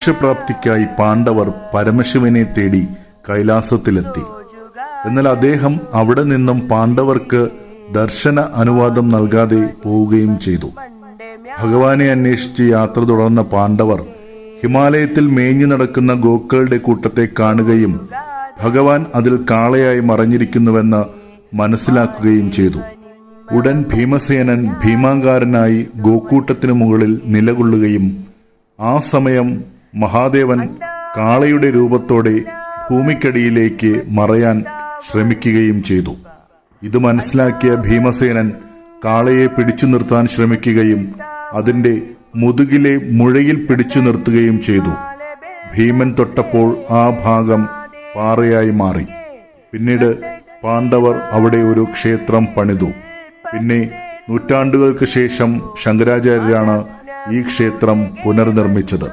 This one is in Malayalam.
മോക്ഷപ്രാപ്തിക്കായി പാണ്ഡവർ പരമശിവനെ തേടി കൈലാസത്തിലെത്തി. എന്നാൽ അദ്ദേഹം അവിടെ നിന്നും പാണ്ഡവർക്ക് ദർശന അനുവാദം നൽകാതെ പോവുകയും ചെയ്തു. ഭഗവാനെ അന്വേഷിച്ച് യാത്ര തുടർന്ന പാണ്ഡവർ ഹിമാലയത്തിൽ മേഞ്ഞു നടക്കുന്ന ഗോക്കളുടെ കൂട്ടത്തെ കാണുകയും ഭഗവാൻ അതിൽ കാളയായി മറഞ്ഞിരിക്കുന്നുവെന്ന് മനസ്സിലാക്കുകയും ചെയ്തു. ഉടൻ ഭീമസേനൻ ഭീമാകാരനായി ഗോക്കൂട്ടത്തിനു മുകളിൽ നിലകൊള്ളുകയും ആ സമയം മഹാദേവൻ കാളയുടെ രൂപത്തോടെ ഭൂമിക്കടിയിലേക്ക് മറയാൻ ശ്രമിക്കുകയും ചെയ്തു. ഇത് മനസ്സിലാക്കിയ ഭീമസേനൻ കാളയെ പിടിച്ചു നിർത്താൻ ശ്രമിക്കുകയും അതിന്റെ മുതുകിലെ മുഴയിൽ പിടിച്ചു നിർത്തുകയും ചെയ്തു. ഭീമൻ തൊട്ടപ്പോൾ ആ ഭാഗം പാറയായി മാറി. പിന്നീട് പാണ്ഡവർ അവിടെ ഒരു ക്ഷേത്രം പണിതു. പിന്നെ നൂറ്റാണ്ടുകൾക്ക് ശേഷം ശങ്കരാചാര്യരാണ് ഈ ക്ഷേത്രം പുനർനിർമ്മിച്ചത്.